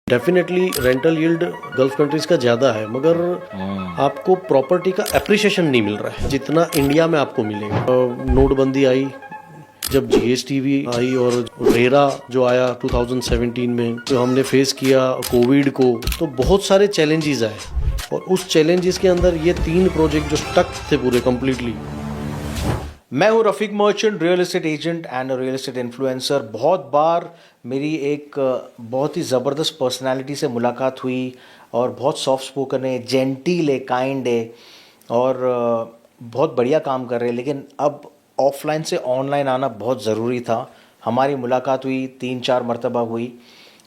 Definitely rental yield gulf countries का ज़्यादा है, मगर आपको प्रॉपर्टी का एप्रिसिएशन नहीं मिल रहा है जितना इंडिया में आपको मिलेगा। नोटबंदी आई, जब जीएसटी भी आई, और रेरा जो आया 2017 में, जो हमने फेस किया कोविड को, तो बहुत सारे चैलेंजेस आए। और उस चैलेंजेस के अंदर ये 3 प्रोजेक्ट जो स्टक थे पूरे कम्प्लीटली। मैं हूं Rafiq merchant, real estate agent and real estate influencer. बहुत बार मेरी एक बहुत ही ज़बरदस्त पर्सनालिटी से मुलाकात हुई और बहुत सॉफ्ट स्पोकन है, जेंटिल है, काइंड है और बहुत बढ़िया काम कर रहे हैं। लेकिन अब ऑफलाइन से ऑनलाइन आना बहुत ज़रूरी था। हमारी मुलाकात हुई, 3-4 मरतबा हुई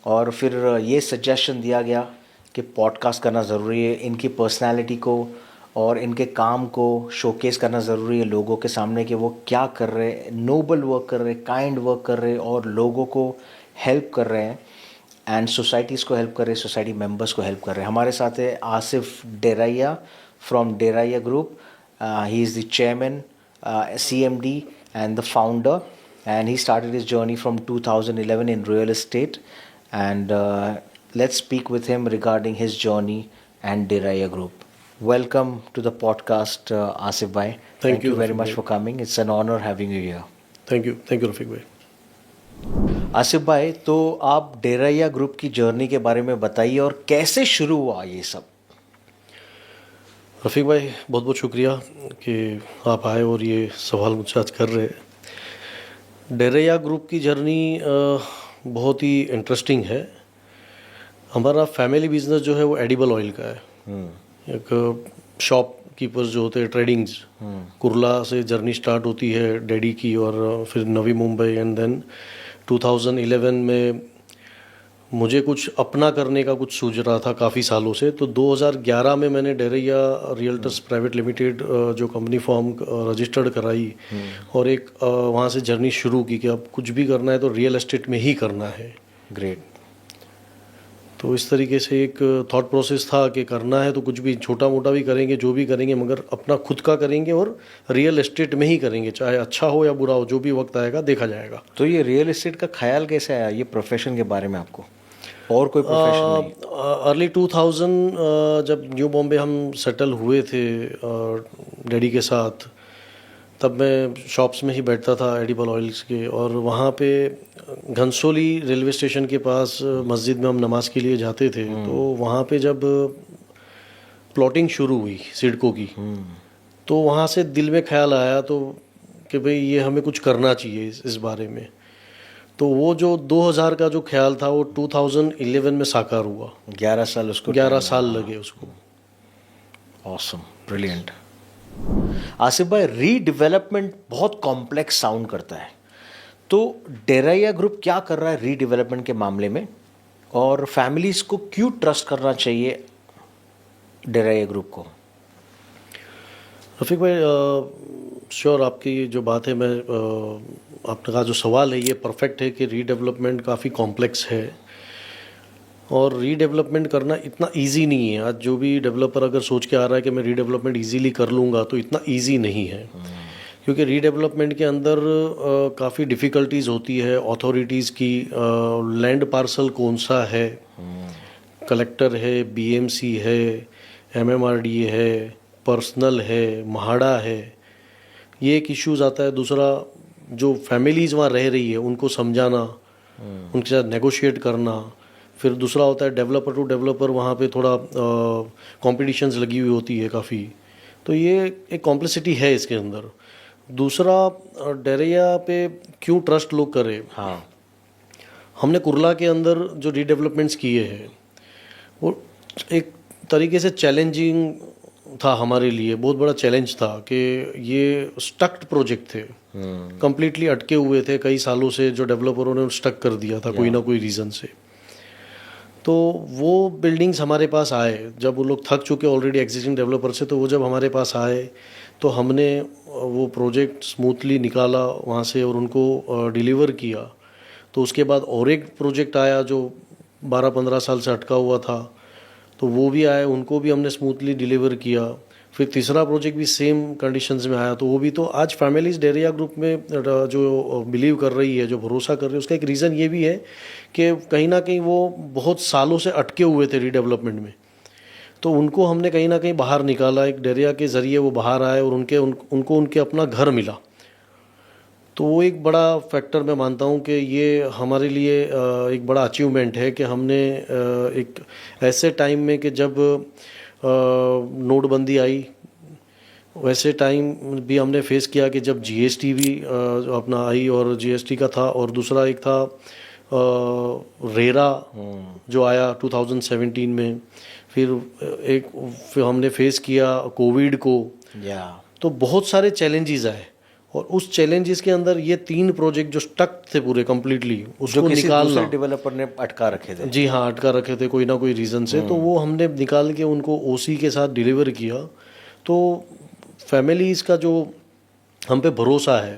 और फिर ये सजेशन दिया गया कि पॉडकास्ट करना ज़रूरी है। इनकी पर्सनालिटी को और इनके काम को शोकेस करना ज़रूरी है लोगों के सामने कि वो क्या कर रहे हैं, नोबल वर्क कर रहे हैं, काइंड वर्क कर रहे हैं और लोगों को हेल्प कर रहे हैं एंड सोसाइटीज़ को हेल्प कर रहे हैं, सोसाइटी मेंबर्स को हेल्प कर रहे हैं। हमारे साथ है Asif Deraiya from Deraiya group. He is the chairman, CMD and the founder, and he started his journey from 2011 in real estate. And let's speak with him regarding his journey and Deraya Group. Welcome to the podcast, Asif Bhai. Thank you very Rafiq much bhai. for coming. It's an honor having you here. Thank you Rafiq भाई। आसिफ भाई, तो आप डेराइया group की journey के बारे में बताइए और कैसे शुरू हुआ ये सब। रफ़ीक भाई, बहुत बहुत शुक्रिया कि आप आए और ये सवाल मुझसे आज कर रहे हैं। डेराइया ग्रुप की जर्नी बहुत ही इंटरेस्टिंग है। हमारा फैमिली बिजनेस जो है वो एडिबल ऑयल का है। एक शॉप कीपर्स जो होते हैं, ट्रेडिंग्स, कुर्ला से जर्नी स्टार्ट होती है डैडी की, और फिर नवी मुंबई, एंड देन 2011 में मुझे कुछ अपना करने का कुछ सूझ रहा था काफ़ी सालों से। तो 2011 में मैंने डेराइया रियल्टर्स प्राइवेट लिमिटेड जो कंपनी फॉर्म रजिस्टर्ड कराई और एक वहाँ से जर्नी शुरू की कि अब कुछ भी करना है तो रियल एस्टेट में ही करना है। ग्रेट। तो इस तरीके से एक थॉट प्रोसेस था कि करना है तो कुछ भी छोटा मोटा भी करेंगे, जो भी करेंगे, मगर अपना खुद का करेंगे और रियल एस्टेट में ही करेंगे, चाहे अच्छा हो या बुरा हो, जो भी वक्त आएगा देखा जाएगा। तो ये रियल एस्टेट का ख्याल कैसे आया, ये प्रोफेशन के बारे में आपको? और कोई प्रोफेशन नहीं? अर्ली 2000 जब न्यू बॉम्बे हम सेटल हुए थे डैडी के साथ, तब मैं शॉप्स में ही बैठता था एडिबल ऑयल्स के, और वहाँ पे घनसोली रेलवे स्टेशन के पास मस्जिद में हम नमाज के लिए जाते थे। तो वहाँ पे जब प्लॉटिंग शुरू हुई सिडको की, तो वहाँ से दिल में ख्याल आया तो कि भाई ये हमें कुछ करना चाहिए इस बारे में। तो वो जो 2000 का जो ख्याल था वो 2011 में साकार हुआ। 11 साल उसको? 11 साल लगे उसको। Awesome, brilliant. आसिफ भाई, रीडेवलपमेंट बहुत कॉम्प्लेक्स साउंड करता है, तो डेराइया ग्रुप क्या कर रहा है रीडेवलपमेंट के मामले में, और फैमिलीज को क्यों ट्रस्ट करना चाहिए डेराइया ग्रुप को? रफीक भाई, श्योर आपकी जो बात है, मैं आपने कहा जो सवाल है ये परफेक्ट है कि रीडेवलपमेंट काफ़ी कॉम्प्लेक्स है और रीडेवलपमेंट करना इतना इजी नहीं है। आज जो भी डेवलपर अगर सोच के आ रहा है कि मैं रीडेवलपमेंट इजीली कर लूँगा, तो इतना इजी नहीं है। क्योंकि रीडेवलपमेंट के अंदर काफ़ी डिफ़िकल्टीज होती है अथॉरिटीज़ की। लैंड पार्सल कौन सा है, कलेक्टर है, BMC है, MMRDA है, पर्सनल है, म्हाडा है, ये एक इश्यूज़ आता है। दूसरा, जो फैमिलीज़ वहाँ रह रही है उनको समझाना, उनके साथ नेगोशिएट करना। फिर दूसरा होता है डेवलपर टू डेवलपर, वहाँ पे थोड़ा कॉम्पिटिशन्स लगी हुई होती है काफ़ी। तो ये एक कॉम्प्लेक्सिटी है इसके अंदर। दूसरा, डेराइया पे क्यों ट्रस्ट लोग करें। हाँ, हमने कुर्ला के अंदर जो रीडेवलपमेंट्स किए हैं वो एक तरीके से चैलेंजिंग था हमारे लिए, बहुत बड़ा चैलेंज था कि ये स्टक्ड प्रोजेक्ट थे, कंप्लीटली अटके हुए थे कई सालों से, जो डेवलपरों ने स्टक कर दिया था कोई ना कोई रीज़न से। तो वो बिल्डिंग्स हमारे पास आए जब वो लोग थक चुके ऑलरेडी एग्जिस्टिंग डेवलपर से, तो वो जब हमारे पास आए तो हमने वो प्रोजेक्ट स्मूथली निकाला वहाँ से और उनको डिलीवर किया। तो उसके बाद और एक प्रोजेक्ट आया जो 12-15 साल से अटका हुआ था, तो वो भी आए, उनको भी हमने स्मूथली डिलीवर किया। फिर तीसरा प्रोजेक्ट भी सेम कंडीशंस में आया, तो वो भी। तो आज फैमिलीज डेरिया ग्रुप में जो बिलीव कर रही है, जो भरोसा कर रही है, उसका एक रीज़न ये भी है कि कहीं ना कहीं वो बहुत सालों से अटके हुए थे रीडेवलपमेंट में, तो उनको हमने कहीं ना कहीं बाहर निकाला, एक डेरिया के ज़रिए वो बाहर आए और उनको उनके अपना घर मिला। तो वो एक बड़ा फैक्टर मैं मानता हूँ कि ये हमारे लिए एक बड़ा अचीवमेंट है कि हमने एक ऐसे टाइम में कि जब नोटबंदी आई, वैसे टाइम भी हमने फेस किया कि जब जीएसटी भी अपना आई, और जीएसटी का था, और दूसरा एक था रेरा जो आया 2017 में, फिर हमने फेस किया कोविड को। तो बहुत सारे चैलेंजेस आए, और उस चैलेंजेस के अंदर ये 3 प्रोजेक्ट जो स्टक थे पूरे कंप्लीटली, उसको निकालना, डेवलपर ने अटका रखे थे। जी हाँ, अटका रखे थे कोई ना कोई रीज़न से, तो वो हमने निकाल के उनको ओसी के साथ डिलीवर किया। तो फैमिलीज़ का जो हम पे भरोसा है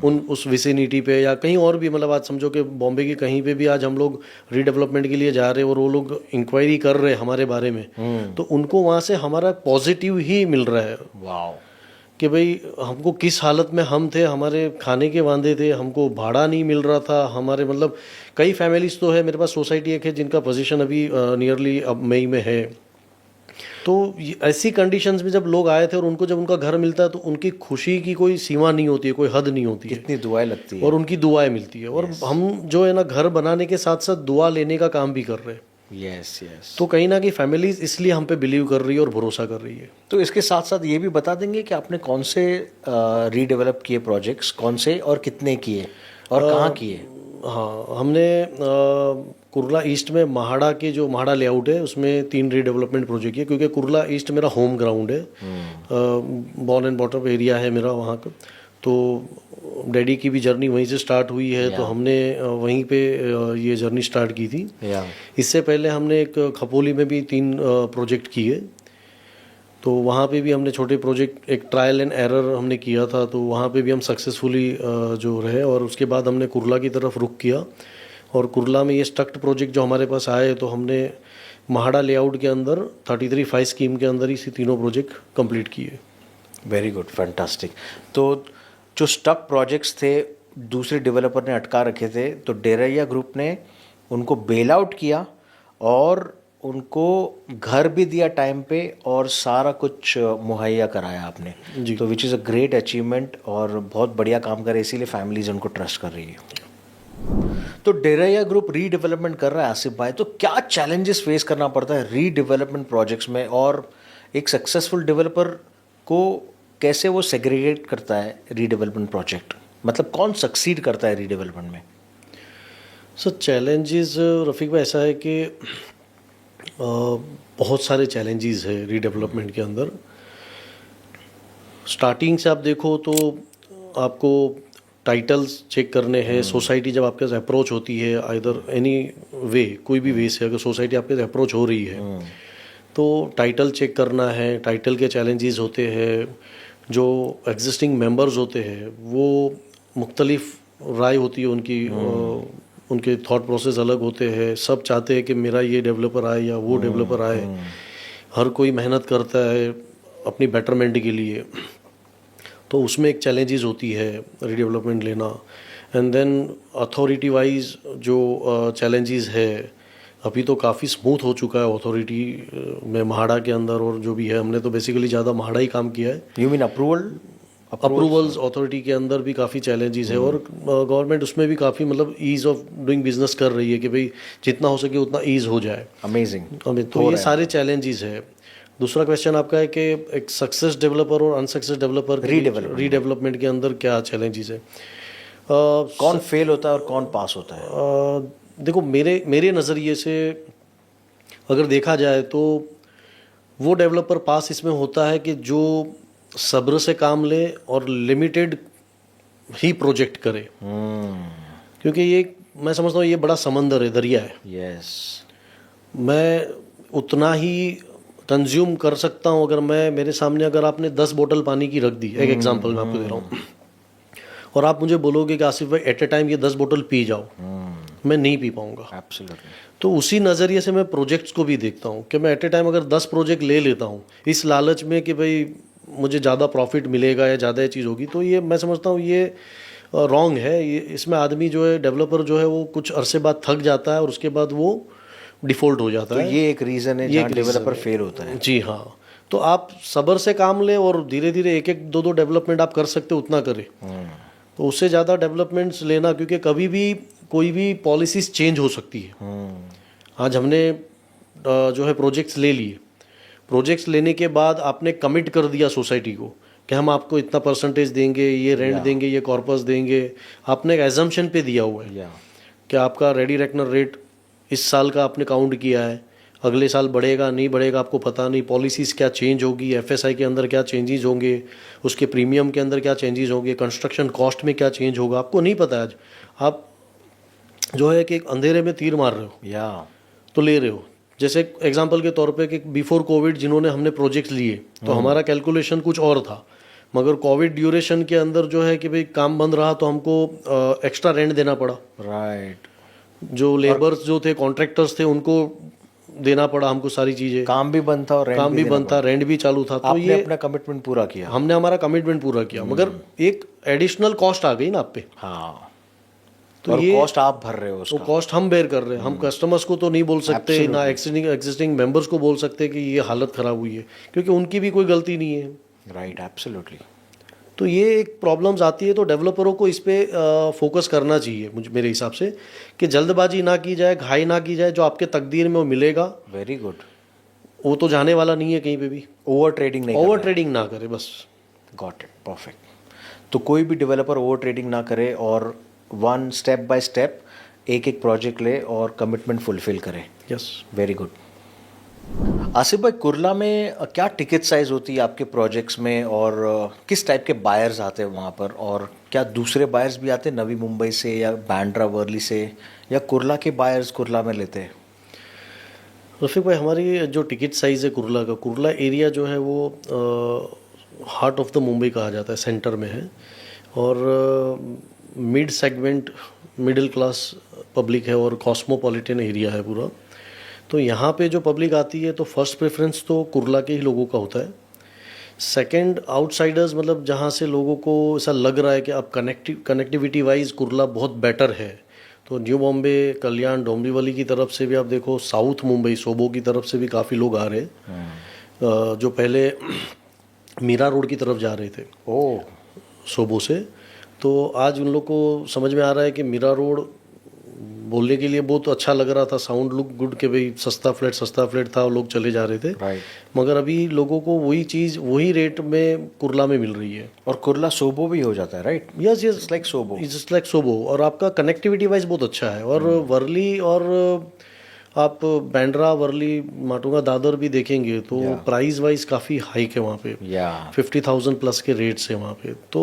उस विसिनिटी पे या कहीं और भी, मतलब आज समझो कि बॉम्बे की कहीं पे भी आज हम लोग रीडेवलपमेंट के लिए जा रहे हैं और वो लोग इंक्वायरी कर रहे हैं हमारे बारे में, तो उनको वहाँ से हमारा पॉजिटिव ही मिल रहा है। वाह, कि भाई हमको किस हालत में हम थे, हमारे खाने के वांदे थे, हमको भाड़ा नहीं मिल रहा था, हमारे मतलब कई फैमिलीज तो है, मेरे पास सोसाइटी एक है जिनका पोजीशन अभी नियरली अब मई में है। तो ऐसी कंडीशंस में जब लोग आए थे और उनको जब उनका घर मिलता है तो उनकी खुशी की कोई सीमा नहीं होती है, कोई हद नहीं होती है, कितनी दुआएं लगती है, और उनकी दुआएं मिलती है। और हम जो है ना, घर बनाने के साथ साथ दुआ लेने का काम भी कर रहे हैं। Yes yes. तो कहीं ना कहीं फैमिलीज इसलिए हम पे बिलीव कर रही है और भरोसा कर रही है। तो इसके साथ साथ ये भी बता देंगे कि आपने कौन से रीडेवलप किए प्रोजेक्ट्स, कौन से और कितने किए और कहाँ किए? हाँ, हमने कुर्ला ईस्ट में महाड़ा के जो महाड़ा लेआउट है उसमें 3 रीडेवलपमेंट प्रोजेक्ट किए, क्योंकि कुर्ला ईस्ट मेरा होम ग्राउंड है, बॉर्न एंड बॉटम एरिया है मेरा वहाँ का। तो डैडी की भी जर्नी वहीं से स्टार्ट हुई है, तो हमने वहीं पे ये जर्नी स्टार्ट की थी। इससे पहले हमने एक खपोली में भी 3 प्रोजेक्ट किए, तो वहाँ पे भी हमने छोटे प्रोजेक्ट, एक ट्रायल एंड एरर हमने किया था, तो वहाँ पे भी हम सक्सेसफुली जो रहे। और उसके बाद हमने कुर्ला की तरफ रुख किया, और कुर्ला में ये स्ट्रक्ट प्रोजेक्ट जो हमारे पास आए, तो हमने महाड़ा लेआउट के अंदर 33/5 स्कीम के अंदर ही इसी तीनों प्रोजेक्ट कंप्लीट किए। Very good, fantastic. तो जो स्टक प्रोजेक्ट्स थे, दूसरे डेवलपर ने अटका रखे थे, तो डेरैया ग्रुप ने उनको बेल आउट किया और उनको घर भी दिया टाइम पे और सारा कुछ मुहैया कराया आपने जी। तो which is a great achievement और बहुत बढ़िया काम करे, इसीलिए फैमिलीज उनको ट्रस्ट कर रही है। तो डेरैया ग्रुप रीडेवलपमेंट कर रहा है आसिफ भाई, तो क्या चैलेंजेस फेस करना पड़ता है रीडेवलपमेंट प्रोजेक्ट्स में, और एक सक्सेसफुल डेवलपर को कैसे वो सेग्रीगेट करता है रीडेवलपमेंट प्रोजेक्ट, मतलब कौन सक्सीड करता है रीडेवलपमेंट में? सर चैलेंजेस रफ़ीक भाई ऐसा है कि बहुत सारे चैलेंजेस है रीडेवलपमेंट के अंदर। स्टार्टिंग से आप देखो तो आपको टाइटल्स चेक करने हैं, सोसाइटी जब आपके पास अप्रोच होती है आइदर एनी वे, कोई भी वे से अगर सोसाइटी आपके पास अप्रोच हो रही है तो टाइटल चेक करना है। टाइटल के चैलेंजेस होते हैं, जो एग्जिस्टिंग मेंबर्स होते हैं वो मुख्तलिफ राय होती है उनकी, उनके थॉट प्रोसेस अलग होते हैं। सब चाहते हैं कि मेरा ये डेवलपर आए या वो डेवलपर आए, हर कोई मेहनत करता है अपनी बेटरमेंट के लिए, तो उसमें एक चैलेंजेस होती है रीडेवलपमेंट लेना। एंड देन अथॉरिटी वाइज जो चैलेंजेस है, अभी तो काफ़ी स्मूथ हो चुका है अथॉरिटी में महाड़ा के अंदर, और जो भी है हमने तो बेसिकली ज़्यादा महाड़ा ही काम किया है। यू मीन अप्रूवल्स अथॉरिटी के अंदर भी काफ़ी चैलेंजेस है, और गवर्नमेंट उसमें भी काफ़ी मतलब ईज़ ऑफ डूइंग बिजनेस कर रही है कि भाई जितना हो सके उतना ईज़ हो जाए। अमेजिंग। तो ये सारे चैलेंजेस है। दूसरा क्वेश्चन आपका है कि एक सक्सेस डेवलपर और अनसक्सेस डेवलपर रीडेवलपमेंट के अंदर क्या चैलेंजेस है, कौन फेल होता है और कौन पास होता है? देखो मेरे नज़रिए से अगर देखा जाए तो वो डेवलपर पास इसमें होता है कि जो सब्र से काम ले और लिमिटेड ही प्रोजेक्ट करे, क्योंकि ये मैं समझता हूँ ये बड़ा समंदर है, दरिया है। यस, मैं उतना ही कंज्यूम कर सकता हूँ। अगर मेरे सामने अगर आपने 10 बोतल पानी की रख दी, एक एग्जांपल मैं आपको दे रहा हूँ, और आप मुझे बोलोगे कि आसिफ भाई एट ए टाइम ये 10 बोतल पी जाओ, मैं नहीं पी पाऊंगा। एब्सोल्युटली। तो उसी नज़रिए से मैं प्रोजेक्ट्स को भी देखता हूँ कि मैं एट ए टाइम अगर 10 प्रोजेक्ट ले लेता हूँ इस लालच में कि भाई मुझे ज़्यादा प्रॉफिट मिलेगा या ज़्यादा ये चीज़ होगी, तो ये मैं समझता हूँ ये रॉन्ग है। ये इसमें आदमी जो है, डेवलपर जो है, वो कुछ अरसे बाद थक जाता है और उसके बाद वो डिफ़ॉल्ट हो जाता तो है। ये एक रीज़न है ये जहाँ एक reason डेवलपर है। फेल होता है। जी हाँ। तो आप सब्र से काम ले और धीरे धीरे एक एक दो दो डेवलपमेंट आप कर सकते हो उतना करें। तो उससे ज़्यादा डेवलपमेंट्स लेना, क्योंकि कभी भी कोई भी पॉलिसीज चेंज हो सकती है। आज हमने जो है प्रोजेक्ट्स ले लिए, प्रोजेक्ट्स लेने के बाद आपने कमिट कर दिया सोसाइटी को कि हम आपको इतना परसेंटेज देंगे, ये रेंट देंगे, ये कॉर्पस देंगे। आपने एक एजम्पशन पे दिया हुआ है कि आपका रेडी रेकनर रेट इस साल का आपने काउंट किया है, अगले साल बढ़ेगा नहीं बढ़ेगा आपको पता नहीं, पॉलिसीज़ क्या चेंज होगी, एफएसआई के अंदर क्या चेंजेस होंगे, उसके प्रीमियम के अंदर क्या चेंजेस होंगे, कंस्ट्रक्शन कॉस्ट में क्या चेंज होगा, आपको नहीं पता है। आज आप जो है कि एक अंधेरे में तीर मार रहे हो तो ले रहे हो। जैसे एग्जांपल के तौर पे कि बिफोर कोविड जिन्होंने हमने प्रोजेक्ट्स लिए तो हमारा कैलकुलेशन कुछ और था, मगर कोविड ड्यूरेशन के अंदर जो है कि भाई काम बंद रहा तो हमको एक्स्ट्रा रेंट देना पड़ा। राइट। जो लेबर्स जो थे, कॉन्ट्रैक्टर्स थे, उनको देना पड़ा हमको सारी चीज़ें। काम भी बंद था और काम भी बंद था, रेंट भी चालू था। तो आपने ये अपना कमिटमेंट पूरा किया। हमने हमारा कमिटमेंट पूरा किया, मगर एक एडिशनल कॉस्ट आ गई ना आप पे। हाँ। तो और ये कॉस्ट आप भर रहे हो वो उसका। कॉस्ट हम बेयर कर रहे हैं। हम कस्टमर्स को तो नहीं बोल सकते, ना Absolutely. एग्जिस्टिंग मेंबर्स को बोल सकते कि ये हालत ख़राब हुई है, क्योंकि उनकी भी कोई गलती नहीं है। Right, absolutely. तो ये एक प्रॉब्लम्स आती है। तो डेवलपरों को इस पे फोकस करना चाहिए मुझे, मेरे हिसाब से, कि जल्दबाजी ना की जाए, घाई ना की जाए। जो आपके तकदीर में वो मिलेगा वेरी गुड। वो तो जाने वाला नहीं है कहीं पे भी। ओवर ट्रेडिंग नहीं ओवर ट्रेडिंग ना करे बस। Got it, perfect. तो कोई भी डेवलपर ओवर ट्रेडिंग ना करे और वन स्टेप बाय स्टेप एक एक प्रोजेक्ट ले और कमिटमेंट फुलफिल करे। यस। Very good. आसिफ भाई, कुर्ला में क्या टिकट साइज होती है आपके प्रोजेक्ट्स में, और किस टाइप के बायर्स आते हैं वहाँ पर, और क्या दूसरे बायर्स भी आते हैं नवी मुंबई से या बांद्रा वर्ली से, या कुर्ला के बायर्स कुर्ला में लेते हैं? रफीक भाई, हमारी जो टिकट साइज़ है कुर्ला का, कुर्ला एरिया जो है वो हार्ट ऑफ द मुंबई कहा जाता है, सेंटर में है। और mid segment, middle class public है और कॉस्मोपॉलिटन एरिया है पूरा। तो यहाँ पे जो पब्लिक आती है तो फर्स्ट प्रेफरेंस तो कुर्ला के ही लोगों का होता है। सेकंड आउटसाइडर्स, मतलब जहाँ से लोगों को ऐसा लग रहा है कि अब कनेक्टिविटी वाइज कुर्ला बहुत बेटर है, तो न्यू बॉम्बे, कल्याण, डोंबिवली की तरफ से भी आप देखो, साउथ मुंबई, सोबो की तरफ से भी काफ़ी लोग आ रहे हैं जो पहले मीरा रोड की तरफ जा रहे थे सोबो से। तो आज उन लोग को समझ में आ रहा है कि मीरा रोड बोलने के लिए बहुत अच्छा लग रहा था, साउंड लुक गुड, कि भाई सस्ता फ्लैट था और लोग चले जा रहे थे। मगर अभी लोगों को वही चीज़ वही रेट में कुर्ला में मिल रही है। और कुर्ला सोबो भी हो जाता है, right? Yes yes, like SoBo. It's like SoBo. और आपका कनेक्टिविटी वाइज बहुत अच्छा है। और वर्ली और आप बांद्रा, वर्ली, माटुंगा, दादर भी देखेंगे तो प्राइस वाइज काफ़ी हाइक है वहाँ पे। 50,000 प्लस के रेट्स है वहाँ पे। तो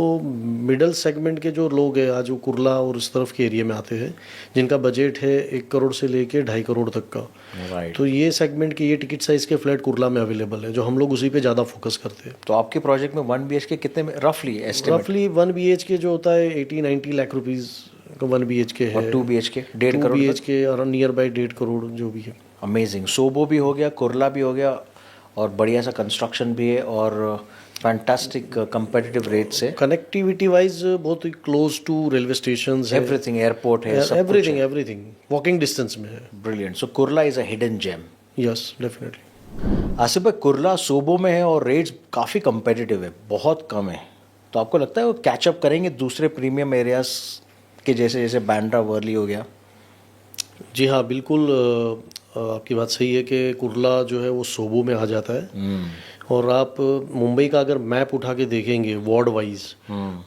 मिडल सेगमेंट के जो लोग हैं आज वो कुर्ला और इस तरफ के एरिया में आते हैं, जिनका बजट है 1 करोड़ से लेके 2.5 करोड़ तक का। तो ये सेगमेंट के ये टिकट साइज़ के फ्लैट कुर्ला में अवेलेबल है, जो हम लोग उसी पे ज़्यादा फोकस करते हैं। तो आपके प्रोजेक्ट में 1 BHK कितने में रफली एस्टिमेट? रफली 1 BHK जो होता है 80-90 लाख रुपीज़ का 1 BHK है। और 2 BHK 1.5 करोड़? 2 BHK और नियर बाई 1.5 करोड़ जो भी है। अमेजिंग। सोबो भी हो गया, कुर्ला भी हो गया, और बढ़िया सा कंस्ट्रक्शन भी है, और फैंटास्टिक कंपेटिटिव रेट्स है। कनेक्टिविटी वाइज बहुत ही क्लोज टू रेलवे स्टेशन है, एवरीथिंग, एयरपोर्ट है, सब एवरीथिंग वॉकिंग डिस्टेंस में है। Brilliant. So Kurla is a hidden gem. Yes, definitely. Asif भाई, कुर्ला सोबो में है और रेट्स काफ़ी कंपेटिटिव है, बहुत कम है। तो आपको लगता है वो कैचअप करेंगे दूसरे प्रीमियम एरियाज के, जैसे जैसे बांद्रा वर्ली हो गया? जी हाँ, बिल्कुल आपकी बात सही है कि कुर्ला जो है वो सोबो में आ जाता है। और आप मुंबई का अगर मैप उठा के देखेंगे वार्ड वाइज,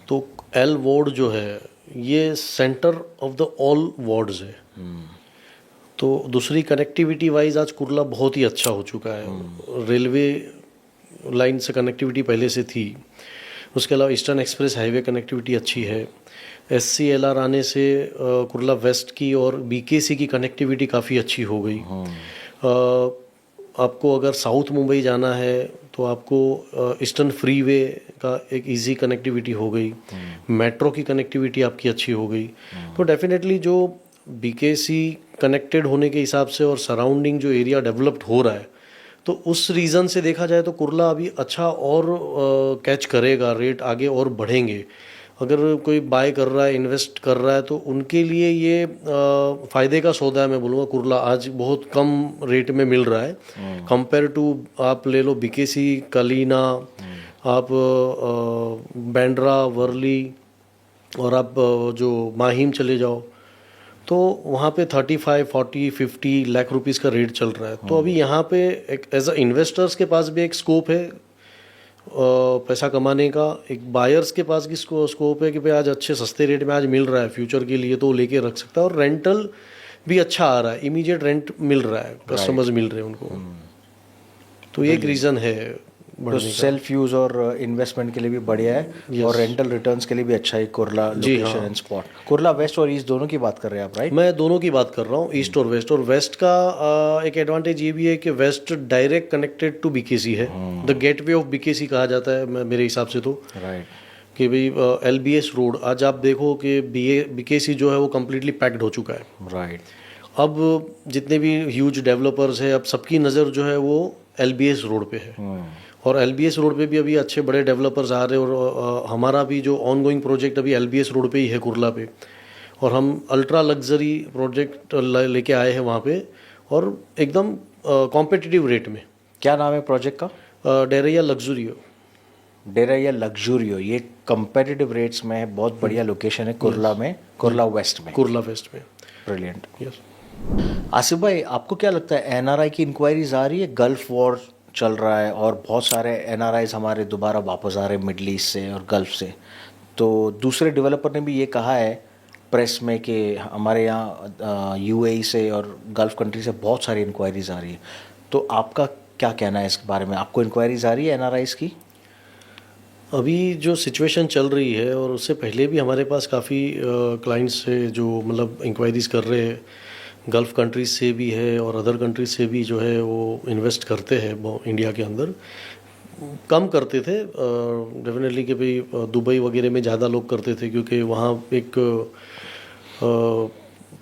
तो एल वार्ड जो है ये centre of the all wards है। तो दूसरी कनेक्टिविटी वाइज आज कुर्ला बहुत ही अच्छा हो चुका है। रेलवे लाइन से कनेक्टिविटी पहले से थी, उसके अलावा ईस्टर्न एक्सप्रेस हाईवे कनेक्टिविटी अच्छी है। SCLR आने से कुर्ला वेस्ट की और BKC की कनेक्टिविटी काफ़ी अच्छी हो गई। आपको अगर साउथ मुंबई जाना है तो आपको ईस्टर्न फ्रीवे का एक इजी कनेक्टिविटी हो गई, मेट्रो की कनेक्टिविटी आपकी अच्छी हो गई। तो डेफिनेटली जो बीकेसी कनेक्टेड होने के हिसाब से और सराउंडिंग जो एरिया डेवलप्ड हो रहा है, तो उस रीज़न से देखा जाए तो कुर्ला अभी अच्छा और कैच करेगा, रेट आगे और बढ़ेंगे। अगर कोई बाय कर रहा है, इन्वेस्ट कर रहा है, तो उनके लिए ये फ़ायदे का सौदा है। मैं बोलूँगा कुर्ला आज बहुत कम रेट में मिल रहा है कंपेयर टू, आप ले लो बीकेसी, कलीना, आप बैंड्रा, वर्ली, और आप जो माहिम चले जाओ, तो वहाँ पे 35, 40, 50 लाख रुपीस का रेट चल रहा है। तो अभी यहाँ पे एक एज अ इन्वेस्टर्स के पास भी एक स्कोप है पैसा कमाने का, एक बायर्स के पास भी स्कोप है कि भाई आज अच्छे सस्ते रेट में आज मिल रहा है फ्यूचर के लिए, तो वो लेके रख सकता है। और रेंटल भी अच्छा आ रहा है, इमीडिएट रेंट मिल रहा है, कस्टमर्स मिल रहे हैं उनको। तो ये एक रीज़न है तो बढ़ने का। सेल्फ यूज और इन्वेस्टमेंट के लिए भी बढ़िया है और रेंटल रिटर्न्स के लिए भी अच्छा है Kurla location and spot. Kurla west और ईस्ट दोनों की बात कर रहे हैं आप, राइट? मैं दोनों की बात कर रहा हूँ, ईस्ट और वेस्ट। और वेस्ट का एक एडवांटेज ये भी है कि west direct connected to BKC है, द गेटवे ऑफ बीकेसी कहा जाता है मेरे हिसाब से तो, राइट। कि भाई LBS रोड आज आप देखो कि बीकेसी जो है वो कम्प्लीटली पैक्ड हो चुका है। राइट। अब जितने भी ह्यूज डेवलपर्स हैं, अब सबकी नज़र जो है वो LBS रोड पे है, और LBS रोड पे भी अभी अच्छे बड़े डेवलपर्स आ रहे हैं। और हमारा भी जो ऑनगोइंग प्रोजेक्ट अभी LBS रोड पे ही है, कुर्ला पे, और हम अल्ट्रा लग्जरी प्रोजेक्ट लेके आए हैं वहाँ पे, और एकदम कॉम्पिटिटिव रेट में। क्या नाम है प्रोजेक्ट का? डेरैया लग्जरियो। डेरैया लग्जूरियो, ये कंपेटिटिव रेट्स में है, बहुत बढ़िया लोकेशन है कुर्ला में, कुर्ला वेस्ट में। कुर्ला वेस्ट में। ब्रिलियंट। यस। आसिफ भाई, आपको क्या लगता है NRI की इंक्वायरीज आ रही है? गल्फ वॉर चल रहा है और बहुत सारे NRIs हमारे दोबारा वापस आ रहे हैं मिडल ईस्ट से और गल्फ से। तो दूसरे डेवलपर ने भी ये कहा है प्रेस में कि हमारे यहाँ UAE से और गल्फ कंट्री से बहुत सारी इंक्वायरीज आ रही है। तो आपका क्या कहना है इस बारे में? आपको इंक्वायरीज आ रही है NRIs की? अभी जो सिचुएशन चल रही है, और उससे पहले भी हमारे पास काफ़ी क्लाइंट्स से जो मतलब इंक्वायरीज कर रहे हैं, गल्फ़ कंट्रीज से भी है और अदर कंट्रीज से भी जो है वो इन्वेस्ट करते हैं इंडिया के अंदर। कम करते थे डेफिनेटली कि भाई दुबई वगैरह में ज़्यादा लोग करते थे, क्योंकि वहाँ एक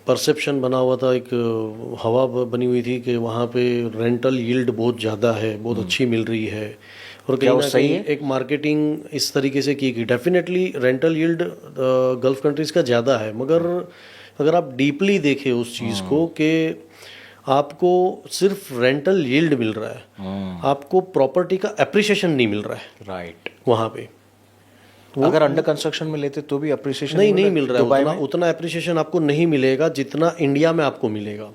परसेप्शन बना हुआ था, एक हवा बनी हुई थी कि वहाँ पे रेंटल यील्ड बहुत ज़्यादा है, बहुत अच्छी मिल रही है। और कहीं ना कहीं एक मार्केटिंग इस तरीके से की गई। Definitely rental yield gulf countries का ज़्यादा है, मगर अगर आप डीपली देखें उस चीज़ को कि आपको सिर्फ रेंटल यील्ड मिल रहा है, आपको प्रॉपर्टी का एप्रिसिएशन नहीं मिल रहा है। राइट। वहाँ पे अगर अंडर कंस्ट्रक्शन में लेते तो भी अप्रिसिएशन नहीं मिल रहा है, उतना एप्रिसिएशन आपको नहीं मिलेगा जितना इंडिया में आपको मिलेगा।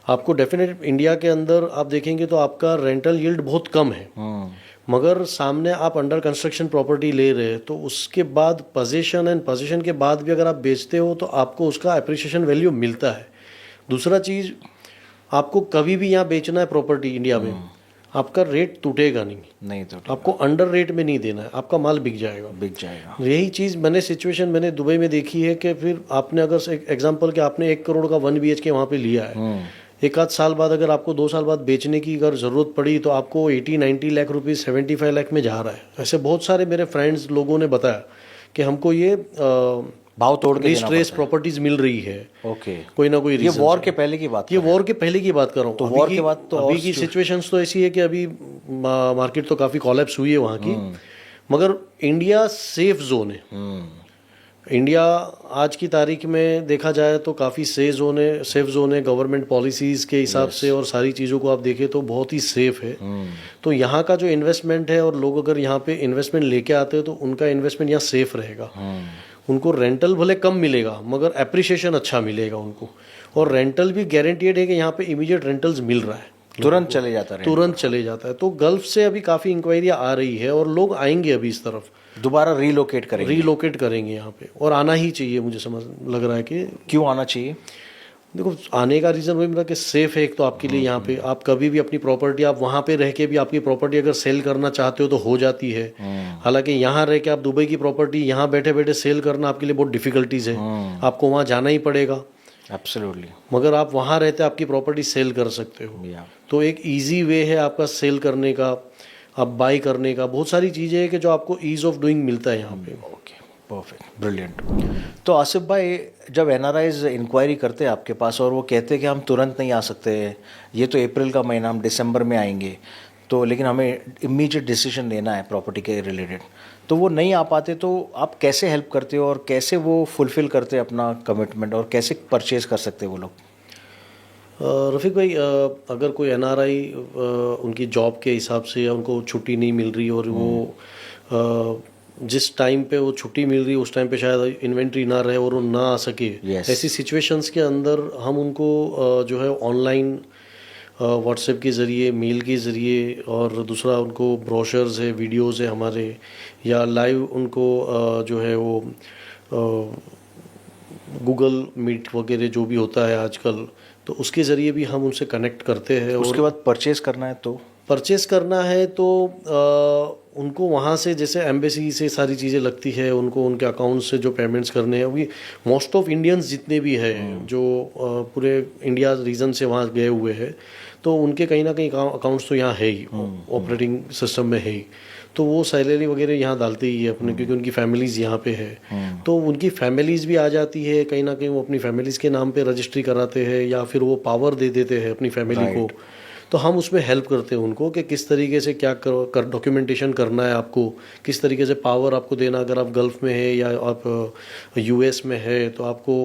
आपको डेफिनेट इंडिया के अंदर आप देखेंगे तो आपका रेंटल यील्ड बहुत कम है, मगर सामने आप अंडर कंस्ट्रक्शन प्रॉपर्टी ले रहे हैं, तो उसके बाद पोजीशन के बाद भी अगर आप बेचते हो तो आपको उसका एप्रिसिएशन वैल्यू मिलता है। दूसरा चीज़, आपको कभी भी यहाँ बेचना है प्रॉपर्टी इंडिया में, आपका रेट टूटेगा नहीं तो आपको अंडर रेट में नहीं देना है, आपका माल बिक जाएगा। यही चीज़ मैंने दुबई में देखी है कि फिर आपने अगर एग्जांपल कि आपने 1 करोड़ का 1 BHK वहाँ पे लिया है, एक आध साल बाद अगर आपको 2 साल बाद बेचने की अगर ज़रूरत पड़ी तो आपको 80-90 लाख रुपीस 75 लाख में जा रहा है। ऐसे बहुत सारे मेरे फ्रेंड्स लोगों ने बताया कि हमको ये भाव तोड़ के स्ट्रेस प्रॉपर्टीज मिल रही है। ओके। कोई ना कोई ये वॉर के पहले की बात, ये वॉर के पहले की बात कर रहा हूँ। तो वॉर के बाद तो अभी की सिचुएशंस तो ऐसी है कि अभी मार्केट तो काफ़ी कोलैप्स हुई है वहाँ की, मगर इंडिया सेफ जोन है। इंडिया आज की तारीख में देखा जाए तो काफ़ी सेफ जोन है गवर्नमेंट पॉलिसीज़ के हिसाब से, और सारी चीज़ों को आप देखें तो बहुत ही सेफ है। तो यहाँ का जो इन्वेस्टमेंट है, और लोग अगर यहाँ पे इन्वेस्टमेंट लेके आते हैं तो उनका इन्वेस्टमेंट यहाँ सेफ रहेगा। उनको रेंटल भले कम मिलेगा मगर एप्रिसिएशन अच्छा मिलेगा उनको, और रेंटल भी गारंटीड है कि यहाँ पे इमीडिएट रेंटल्स मिल रहा है, तुरंत चले जाता है। तो गल्फ से अभी काफ़ी इंक्वायरियाँ आ रही है और लोग आएंगे अभी इस तरफ, दोबारा रीलोकेट करेंगे यहाँ पे, और आना ही चाहिए। मुझे समझ लग रहा है कि क्यों आना चाहिए। देखो, आने का रीज़न वही मेरा कि सेफ है एक तो आपके लिए। यहाँ पे आप कभी भी अपनी प्रॉपर्टी, आप वहाँ पे रह के भी आपकी प्रॉपर्टी अगर सेल करना चाहते हो तो हो जाती है। हालांकि यहाँ रह के आप दुबई की प्रॉपर्टी यहाँ बैठे बैठे सेल करना आपके लिए बहुत डिफिकल्टीज है, आपको वहाँ जाना ही पड़ेगा। एब्सोल्युटली। मगर आप वहाँ रहते आपकी प्रॉपर्टी सेल कर सकते हो। तो एक ईजी वे है आपका सेल करने का, आप बाई करने का। बहुत सारी चीज़ें हैं कि जो आपको ईज ऑफ डूइंग मिलता है यहाँ पे। Okay, perfect, brilliant. तो आसिफ भाई, जब एनआरआईज इंक्वायरी करते हैं आपके पास और वो कहते हैं कि हम तुरंत नहीं आ सकते, ये तो अप्रैल का महीना, हम दिसंबर में आएंगे, तो लेकिन हमें इमीडिएट डिसीजन लेना है प्रॉपर्टी के रिलेटेड, तो वो नहीं आ पाते, तो आप कैसे हेल्प करते हो और कैसे वो फुलफिल करते हैं अपना कमिटमेंट और कैसे परचेज कर सकते हैं वो लोग? रफ़ीक भाई, अगर कोई एनआरआई उनकी जॉब के हिसाब से उनको छुट्टी नहीं मिल रही और वो जिस टाइम पे वो छुट्टी मिल रही है उस टाइम पे शायद इन्वेंट्री ना रहे और वो ना आ सके, Yes. ऐसी सिचुएशंस के अंदर हम उनको जो है ऑनलाइन व्हाट्सएप के ज़रिए, मेल के ज़रिए, और दूसरा उनको ब्रोशर्स है, वीडियोस है हमारे, या लाइव उनको जो है वो गूगल मीट वगैरह जो भी होता है आजकल, तो उसके ज़रिए भी हम उनसे कनेक्ट करते हैं। उसके बाद परचेज करना है तो परचेस करना है तो उनको वहाँ से, जैसे एम्बेसी से सारी चीज़ें लगती है, उनको उनके अकाउंट से जो पेमेंट्स करने हैं, अभी मोस्ट ऑफ इंडियंस जितने भी हैं जो पूरे इंडिया रीजन से वहाँ गए हुए हैं, तो उनके कहीं ना कहीं अकाउंट्स तो यहाँ है ही, ऑपरेटिंग सिस्टम में है ही, तो वो सैलरी वगैरह यहाँ डालते ही है अपने, क्योंकि उनकी फैमिलीज़ यहाँ पे है, तो उनकी फैमिलीज़ भी आ जाती है, कहीं ना कहीं वो अपनी फैमिलीज़ के नाम पे रजिस्ट्री कराते हैं या फिर वो पावर दे देते हैं अपनी फैमिली को, तो हम उसमें हेल्प करते हैं उनको कि किस तरीके से क्या डॉक्यूमेंटेशन करना है आपको, किस तरीके से पावर आपको देना, अगर आप गल्फ़ में है या आप यूएस में है तो आपको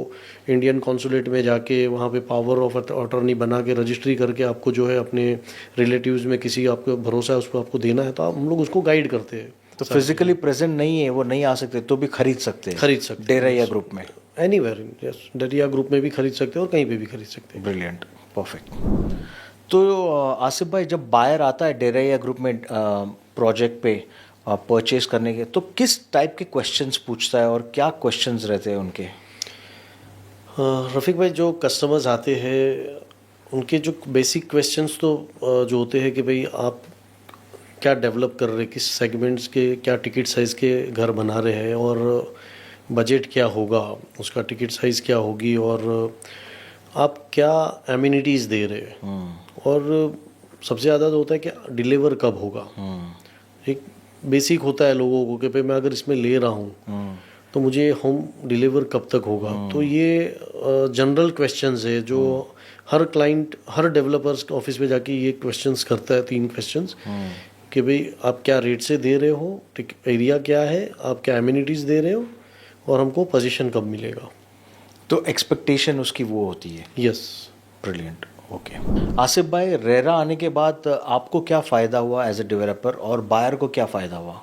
इंडियन कॉन्सुलेट में जाके वहाँ पे पावर ऑफ अटॉर्नी बना के रजिस्ट्री करके आपको जो है अपने रिलेटिव्स में किसी आपको भरोसा है उसको आपको देना है, तो हम लोग उसको गाइड करते हैं। तो फिजिकली प्रेजेंट नहीं है, वो नहीं आ सकते, तो भी खरीद सकते हैं? खरीद सकते हैं डेरा ग्रुप में, एनीवेयर, यस, डरिया ग्रुप में भी खरीद सकते हैं और कहीं पे भी खरीद सकते हैं। Brilliant, perfect. तो आसिफ भाई, जब बायर आता है डेरा ग्रुप में प्रोजेक्ट पे परचेज करने के, तो किस टाइप के क्वेश्चंस पूछता है और क्या क्वेश्चंस रहते हैं उनके? रफ़ीक भाई, जो कस्टमर्स आते हैं उनके जो बेसिक क्वेश्चंस तो जो होते हैं कि भाई आप क्या डेवलप कर रहे हैं, किस सेगमेंट्स के, क्या टिकट साइज़ के घर बना रहे हैं, और बजट क्या होगा उसका, टिकट साइज़ क्या होगी, और आप क्या एमिनिटीज़ दे रहे हैं, और सबसे ज़्यादा तो होता है कि डिलीवर कब होगा। एक बेसिक होता है लोगों को कि भाई मैं अगर इसमें ले रहा हूँ तो मुझे होम डिलीवर कब तक होगा। तो ये जनरल क्वेश्चंस है जो हर क्लाइंट, हर डेवलपर्स ऑफिस में जाके ये क्वेश्चंस करता है, 3 क्वेश्चंस, कि भाई आप क्या रेट से दे रहे हो, एरिया क्या है, आप क्या एमिनिटीज़ दे रहे हो, और हमको पोजीशन कब मिलेगा। तो एक्सपेक्टेशन उसकी वो होती है। Yes, brilliant, okay. आसिफ भाई, रेरा आने के बाद आपको क्या फ़ायदा हुआ एज ए डेवलपर और बायर को क्या फ़ायदा हुआ?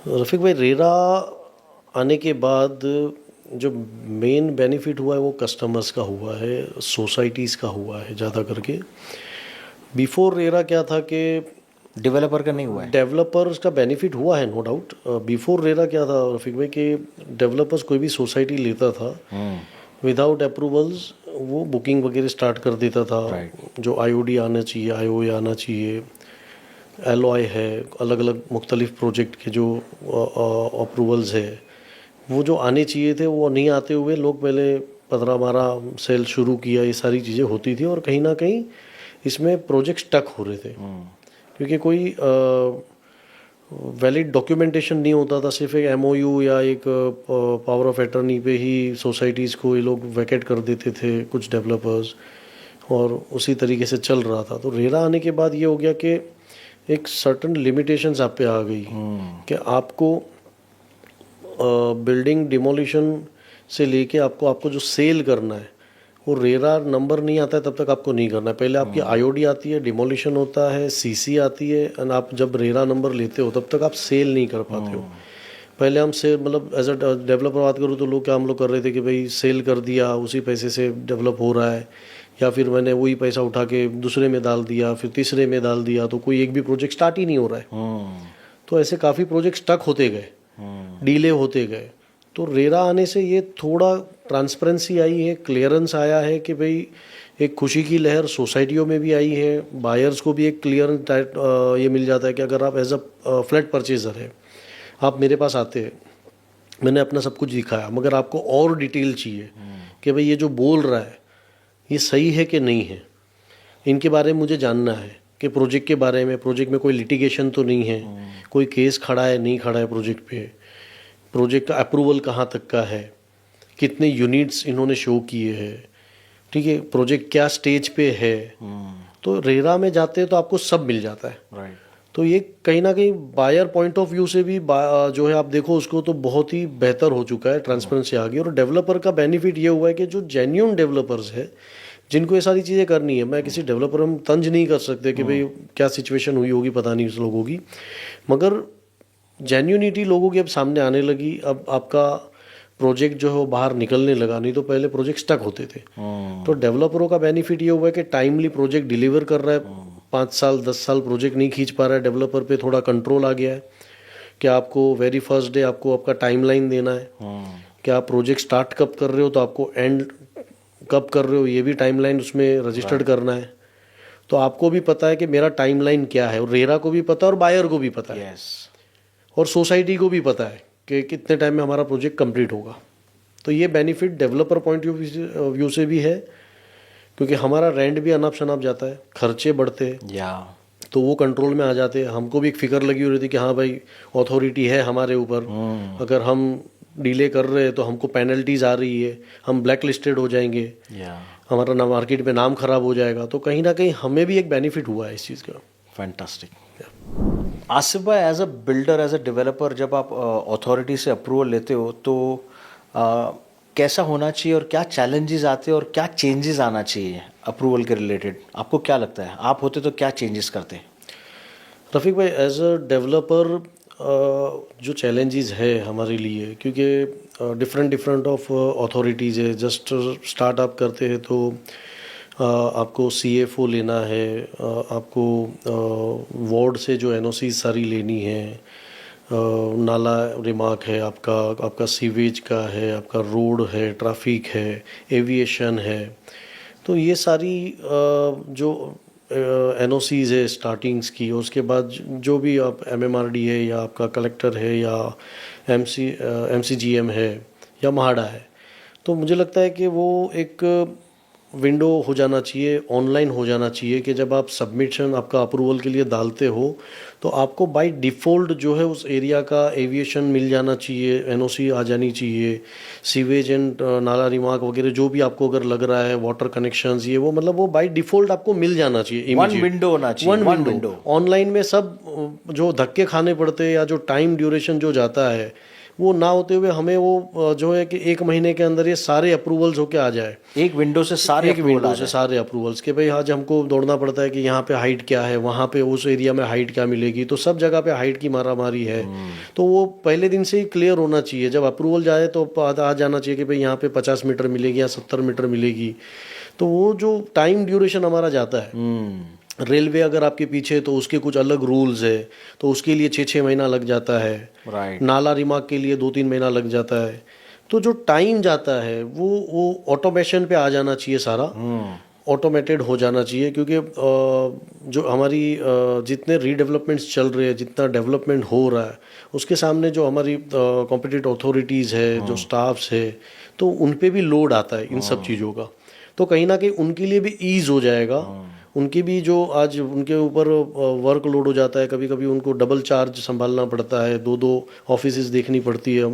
रफ़ीक भाई, रेरा आने के बाद जो मेन बेनिफिट हुआ है वो कस्टमर्स का हुआ है, सोसाइटीज़ का हुआ है ज़्यादा करके। बिफोर रेरा क्या था कि डेवलपर का नहीं हुआ है? डेवलपर्स का बेनिफिट हुआ है, नो डाउट। बिफोर रेरा क्या था रफ़ीक भाई कि डेवलपर्स कोई भी सोसाइटी लेता था विदाउट अप्रूवल्स, वो बुकिंग वगैरह स्टार्ट कर देता था। जो आईओडी आना चाहिए, आईओए आना चाहिए, एलओआई है, अलग अलग मुख्तलिफ प्रोजेक्ट के जो अप्रूवल्स है वो जो आने चाहिए थे वो नहीं आते हुए लोग पहले 15-12 सेल शुरू किया, ये सारी चीज़ें होती थी, और कहीं ना कहीं इसमें प्रोजेक्ट स्टक हो रहे थे क्योंकि कोई वैलिड डॉक्यूमेंटेशन नहीं होता था। सिर्फ एक एमओयू या एक पावर ऑफ अटर्नी पे ही सोसाइटीज़ को ये लोग वैकेट कर देते थे कुछ डेवलपर्स, और उसी तरीके से चल रहा था। तो रेरा आने के बाद ये हो गया कि एक सर्टन लिमिटेशंस आप पे आ गई कि आपको बिल्डिंग डिमोलिशन से लेके आपको जो सेल करना है वो रेरा नंबर नहीं आता है तब तक आपको नहीं करना है। पहले आपकी आईओडी आती है, डिमोलिशन होता है, सीसी आती है, एंड आप जब रेरा नंबर लेते हो तब तक आप सेल नहीं कर पाते हो। पहले हम से मतलब एज अ डेवलपर बात करूँ तो लोग हम लोग कर रहे थे कि भाई सेल कर दिया, उसी पैसे से डेवलप हो रहा है, या फिर मैंने वही पैसा उठा के दूसरे में डाल दिया, फिर तीसरे में डाल दिया, तो कोई एक भी प्रोजेक्ट स्टार्ट ही नहीं हो रहा है। तो ऐसे काफ़ी प्रोजेक्ट स्टक होते गए, डीले होते गए। तो रेरा आने से ये थोड़ा ट्रांसपेरेंसी आई है, क्लियरेंस आया है कि भाई एक खुशी की लहर सोसाइटियों में भी आई है, बायर्स को भी एक क्लियर ये मिल जाता है कि अगर आप एज अ फ्लैट परचेजर है, आप मेरे पास आते हैं, मैंने अपना सब कुछ दिखाया, मगर आपको और डिटेल चाहिए कि भाई ये जो बोल रहा है ये सही है कि नहीं है, इनके बारे में मुझे जानना है कि प्रोजेक्ट के बारे में, प्रोजेक्ट में कोई लिटिगेशन तो नहीं है, कोई केस खड़ा है नहीं खड़ा है प्रोजेक्ट पे, प्रोजेक्ट का अप्रूवल कहाँ तक का है, कितने यूनिट्स इन्होंने शो किए हैं, ठीक है, प्रोजेक्ट क्या स्टेज पे है। तो रेरा में जाते हैं तो आपको सब मिल जाता है। राइट। तो ये कहीं ना कहीं बायर पॉइंट ऑफ व्यू से भी जो है आप देखो उसको तो बहुत ही बेहतर हो चुका है, ट्रांसपेरेंसी आ गई। और डेवलपर का बेनिफिट ये हुआ है कि जो जेन्युइन डेवलपर्स है जिनको ये सारी चीज़ें करनी है, मैं किसी डेवलपर हम तंज नहीं कर सकते कि भाई क्या सिचुएशन हुई होगी पता नहीं उस लोगों की, मगर जेन्युइनिटी लोगों की अब सामने आने लगी। अब आपका प्रोजेक्ट जो है वो बाहर निकलने लगा, नहीं तो पहले प्रोजेक्ट स्टक होते थे। तो डेवलपरों का बेनिफिट ये हुआ है कि टाइमली प्रोजेक्ट डिलीवर कर रहा है। 5 साल 10 साल प्रोजेक्ट नहीं खींच पा रहा है, डेवलपर पे थोड़ा कंट्रोल आ गया है कि आपको वेरी फर्स्ट डे आपको आपका टाइमलाइन देना है कि आप प्रोजेक्ट स्टार्ट कब कर रहे हो तो आपको एंड कब कर रहे हो ये भी टाइमलाइन उसमें रजिस्टर्ड करना है। तो आपको भी पता है कि मेरा टाइमलाइन क्या है, और रेरा को भी पता है और बायर को भी पता है, और सोसाइटी को भी पता है कि कितने टाइम में हमारा प्रोजेक्ट कंप्लीट होगा। तो ये benefit developer point of view से भी है, क्योंकि हमारा रेंट भी अनाप शनाप जाता है, खर्चे बढ़ते हैं तो वो कंट्रोल में आ जाते हैं। हमको भी एक फिक्र लगी हो रही थी कि हाँ भाई अथॉरिटी है हमारे ऊपर, अगर हम डिले कर रहे हैं तो हमको पेनल्टीज आ रही है, हम ब्लैक लिस्टेड हो जाएंगे, हमारा ना मार्केट में नाम खराब हो जाएगा। तो कहीं ना कहीं हमें भी एक बेनिफिट हुआ है इस चीज़ का। फैंटास्टिक। आसिफ भाई, as a builder, as a developer, जब आप अथॉरिटी से अप्रूवल लेते हो तो कैसा होना चाहिए और क्या चैलेंजेस आते हैं और क्या चेंजेस आना चाहिए अप्रूवल के रिलेटेड? आपको क्या लगता है, आप होते तो क्या चेंजेस करते? रफ़ीक भाई, एज अ डेवलपर जो चैलेंजेस है हमारे लिए, क्योंकि डिफरेंट ऑफ अथॉरिटीज़ है। जस्ट स्टार्टअप करते हैं तो आपको CFO लेना है, आपको वार्ड से जो NOC सारी लेनी है, नाला रिमार्क है, आपका सीवेज का है, आपका रोड है, ट्रैफिक है, एविएशन है। तो ये सारी जो NOCs है स्टार्टिंग्स की, उसके बाद जो भी आप MMRD है या आपका कलेक्टर है या MCGM है या म्हाडा है, तो मुझे लगता है कि वो एक विंडो हो जाना चाहिए, ऑनलाइन हो जाना चाहिए कि जब आप सबमिशन आपका अप्रूवल के लिए डालते हो तो आपको बाय डिफ़ॉल्ट जो है उस एरिया का एविएशन मिल जाना चाहिए, NOC आ जानी चाहिए, सीवेज एंड नाला रिमार्क वगैरह जो भी आपको अगर लग रहा है, वाटर कनेक्शंस ये वो, मतलब वो बाय डिफ़ॉल्ट आपको मिल जाना चाहिए। वन विंडो होना चाहिए, वन विंडो। ऑनलाइन में सब जो धक्के खाने पड़ते हैं या जो टाइम ड्यूरेशन जो जाता है वो ना होते हुए हमें वो जो है कि 1 महीने के अंदर ये सारे अप्रूवल्स होके आ जाए। एक विंडो से सारे अप्रूवल्स के भाई आज हमको दौड़ना पड़ता है कि यहाँ पे हाइट क्या है, वहाँ पे उस एरिया में हाइट क्या मिलेगी, तो सब जगह पे हाइट की मारामारी है। तो वो पहले दिन से ही क्लियर होना चाहिए, जब अप्रूवल जाए तो आ जाना चाहिए कि भाई यहाँ पे 50 मीटर मिलेगी या 70 मीटर मिलेगी। तो वो जो टाइम ड्यूरेशन हमारा जाता है, रेलवे अगर आपके पीछे तो उसके कुछ अलग रूल्स है, तो उसके लिए 6-6 महीना लग जाता है। राइट। नाला रिमार्क के लिए 2-3 महीना लग जाता है। तो जो टाइम जाता है वो ऑटोमेशन पे आ जाना चाहिए, सारा ऑटोमेटेड हो जाना चाहिए। क्योंकि जो हमारी जितने रीडेवलपमेंट्स चल रहे हैं, जितना डेवलपमेंट हो रहा है, उसके सामने जो हमारी कॉम्पिटिटिव अथॉरिटीज़ है, जो स्टाफ्स है, तो उन पे भी लोड आता है इन सब चीज़ों का। तो कहीं ना कहीं उनके लिए भी ईज़ हो जाएगा, उनकी भी जो आज उनके ऊपर वर्क लोड हो जाता है, कभी कभी उनको डबल चार्ज संभालना पड़ता है, 2-2 ऑफिसेज देखनी पड़ती है,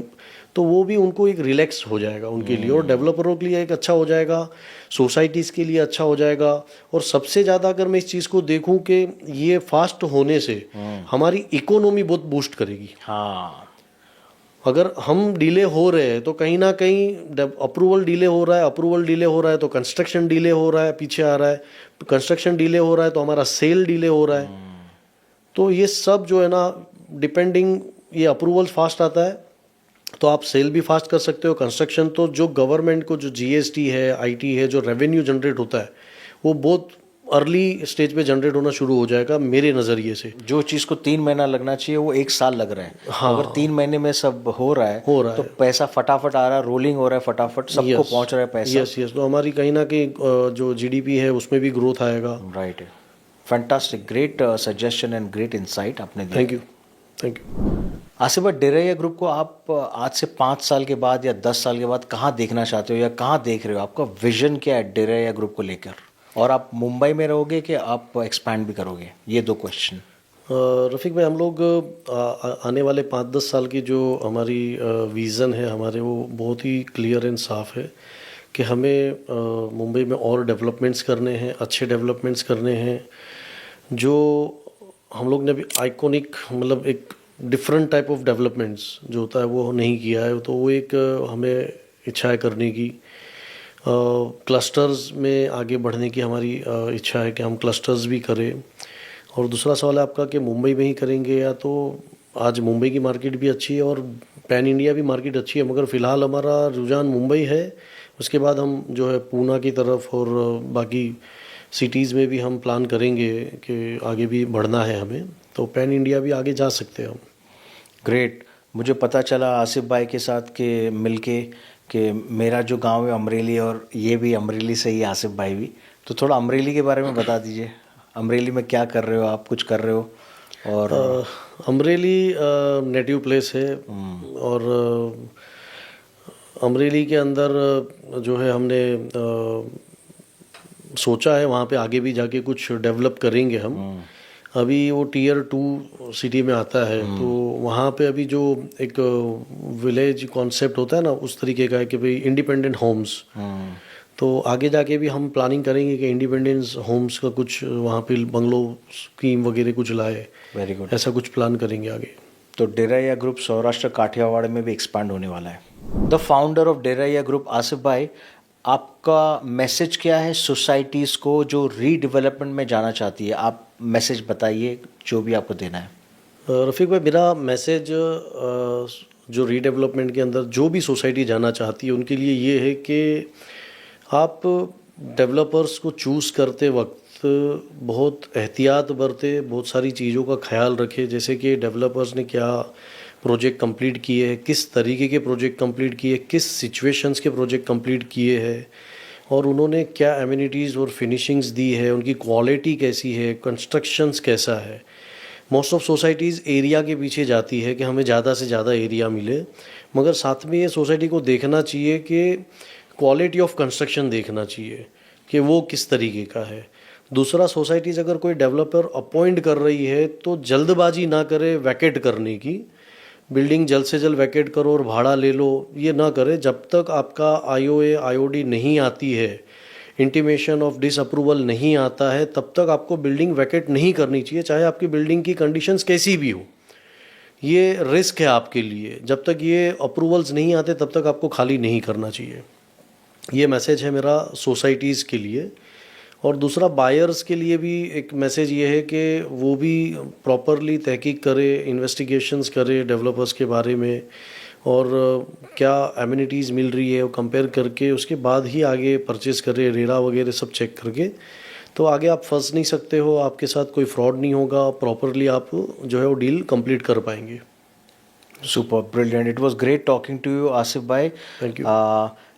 तो वो भी उनको एक रिलैक्स हो जाएगा उनके लिए, और डेवलपरों के लिए एक अच्छा हो जाएगा, सोसाइटीज़ के लिए अच्छा हो जाएगा। और सबसे ज़्यादा अगर मैं इस चीज़ को देखूं कि ये फास्ट होने से हमारी इकोनॉमी बहुत बूस्ट करेगी। हाँ, अगर हम डिले हो रहे हैं तो कहीं ना कहीं अप्रूवल डिले हो रहा है तो कंस्ट्रक्शन डिले हो रहा है, पीछे आ रहा है, कंस्ट्रक्शन डिले हो रहा है तो हमारा सेल डिले हो रहा है। तो ये सब जो है ना, डिपेंडिंग, ये अप्रूवल फास्ट आता है तो आप सेल भी फास्ट कर सकते हो। कंस्ट्रक्शन तो जो गवर्नमेंट को जो GST है, IT है, जो रेवेन्यू जनरेट होता है, वो बहुत अर्ली स्टेज पे जनरेट होना शुरू हो जाएगा मेरे नज़रिए से। जो चीज़ को 3 महीना लगना चाहिए वो 1 साल लग रहा है। हाँ, अगर 3 महीने में सब हो रहा है तो पैसा फटाफट आ रहा है, रोलिंग हो रहा है, फटाफट सबको पहुंच रहा है पैसा। यस। तो हमारी कहीं ना कहीं जो GDP है उसमें भी ग्रोथ आएगा। Right. Fantastic, great suggestion and great insight आपने दिया। Thank you. आसिफ भाई, डेरैया ग्रुप को आप आज से 5 साल के बाद या 10 साल के बाद कहाँ देखना चाहते हो या कहाँ देख रहे हो? आपका विजन क्या है डेरैया ग्रुप को लेकर? और आप मुंबई में रहोगे कि आप एक्सपैंड भी करोगे? ये 2 क्वेश्चन। रफ़ीक भाई, हम लोग आने वाले 5-10 साल की जो हमारी विज़न है हमारे, वो बहुत ही क्लियर एंड साफ़ है कि हमें मुंबई में और डेवलपमेंट्स करने हैं, अच्छे डेवलपमेंट्स करने हैं। जो हम लोग ने अभी आइकॉनिक, मतलब एक डिफरेंट टाइप ऑफ डेवलपमेंट्स जो होता है वो नहीं किया है, तो वो एक हमें इच्छा है करने की। क्लस्टर्स में आगे बढ़ने की हमारी इच्छा है कि हम क्लस्टर्स भी करें। और दूसरा सवाल है आपका कि मुंबई में ही करेंगे या, तो आज मुंबई की मार्केट भी अच्छी है और पैन इंडिया भी मार्केट अच्छी है, मगर फ़िलहाल हमारा रुझान मुंबई है। उसके बाद हम जो है पूना की तरफ और बाकी सिटीज़ में भी हम प्लान करेंगे कि आगे भी बढ़ना है हमें, तो पैन इंडिया भी आगे जा सकते हैं हम। ग्रेट। मुझे पता चला आसिफ भाई के साथ के मिलके कि मेरा जो गांव है अमरेली, और ये भी अमरेली से ही, आसिफ भाई भी। तो थोड़ा अमरेली के बारे में बता दीजिए। अमरेली में क्या कर रहे हो आप, कुछ कर रहे हो? और अमरेली नेटिव प्लेस है, और अमरेली के अंदर जो है हमने सोचा है वहाँ पे आगे भी जाके कुछ डेवलप करेंगे हम। अभी वो टीयर 2 सिटी में आता है, तो वहाँ पे अभी जो एक विलेज कॉन्सेप्ट होता है ना, उस तरीके का है कि भाई इंडिपेंडेंट होम्स। तो आगे जाके भी हम प्लानिंग करेंगे कि इंडिपेंडेंस होम्स का कुछ वहाँ पे बंगलो स्कीम वगैरह कुछ लाए। Very good. ऐसा कुछ प्लान करेंगे आगे। तो डेराइया ग्रुप सौराष्ट्र काठियावाड़ में भी एक्सपांड होने वाला है। The founder of Deraiya group, Asif भाई, आपका मैसेज क्या है सोसाइटीज़ को जो रीडेवलपमेंट में जाना चाहती है? आप मैसेज बताइए जो भी आपको देना है। रफ़ीक भाई, मेरा मैसेज जो रीडेवलपमेंट के अंदर जो भी सोसाइटी जाना चाहती है उनके लिए ये है कि आप डेवलपर्स को चूज़ करते वक्त बहुत एहतियात बरते, बहुत सारी चीज़ों का ख्याल रखें, जैसे कि डेवलपर्स ने क्या प्रोजेक्ट कंप्लीट किए हैं, किस तरीके के प्रोजेक्ट कंप्लीट किए, किस सिचुएशंस के प्रोजेक्ट कंप्लीट किए हैं, और उन्होंने क्या एमिनिटीज़ और फिनिशिंग्स दी है, उनकी क्वालिटी कैसी है, कंस्ट्रक्शंस कैसा है। मोस्ट ऑफ सोसाइटीज़ एरिया के पीछे जाती है कि हमें ज़्यादा से ज़्यादा एरिया मिले, मगर साथ में ये सोसाइटी को देखना चाहिए कि क्वालिटी ऑफ कंस्ट्रक्शन देखना चाहिए कि वो किस तरीके का है। दूसरा, सोसाइटीज़ अगर कोई डेवलपर अपॉइंट कर रही है तो जल्दबाजी ना करे वैकेट करने की। बिल्डिंग जल्द से जल्द वैकेट करो और भाड़ा ले लो, ये ना करे। जब तक आपका IOA IOD नहीं आती है, इंटीमेशन ऑफ डिसअप्रूवल नहीं आता है, तब तक आपको बिल्डिंग वैकेट नहीं करनी चाहिए, चाहे आपकी बिल्डिंग की कंडीशंस कैसी भी हो। ये रिस्क है आपके लिए। जब तक ये अप्रूवल्स नहीं आते तब तक आपको खाली नहीं करना चाहिए। ये मैसेज है मेरा सोसाइटीज़ के लिए। और दूसरा, बायर्स के लिए भी एक मैसेज ये है कि वो भी प्रॉपरली तहकीक करे, इन्वेस्टिगेशंस करे डेवलपर्स के बारे में, और क्या एमिनिटीज़ मिल रही है वो कंपेयर करके उसके बाद ही आगे परचेस करे, रेरा वगैरह सब चेक करके। तो आगे आप फंस नहीं सकते हो, आपके साथ कोई फ्रॉड नहीं होगा, प्रॉपरली आप जो है वो डील कंप्लीट कर पाएंगे। Super, brilliant. It was great talking to you, Asif bhai. Thank you.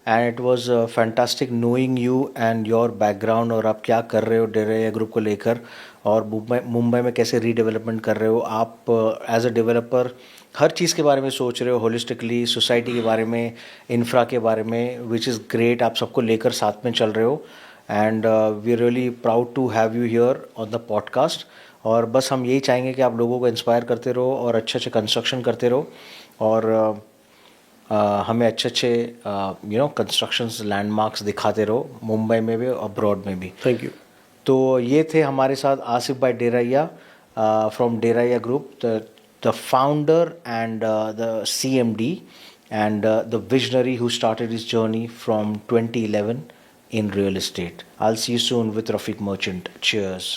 And it was fantastic knowing you and your background, और आप क्या कर रहे हो डेराइया ग्रुप को लेकर, और मुंबई में कैसे रीडेवलपमेंट कर रहे हो। आप एज अ डेवलपर हर चीज़ के बारे में सोच रहे हो, होलिस्टिकली, सोसाइटी के बारे में, इंफ्रा के बारे में, विच इज़ ग्रेट। आप सबको लेकर साथ में चल रहे हो, and we are really proud to have you here on the podcast. और बस हम यही चाहेंगे कि आप लोगों को इंस्पायर करते रहो और अच्छे अच्छे कंस्ट्रक्शन करते रहो, और हमें अच्छे अच्छे कंस्ट्रक्शंस, लैंडमार्क्स दिखाते रहो, मुंबई में भी, अब्रॉड में भी। Thank you. तो ये थे हमारे साथ आसिफ भाई Deraiya from Deraiya group, the founder and the CMD and the visionary who started his journey from 2011 in real estate. I'll see you soon with Rafiq Merchant. Cheers.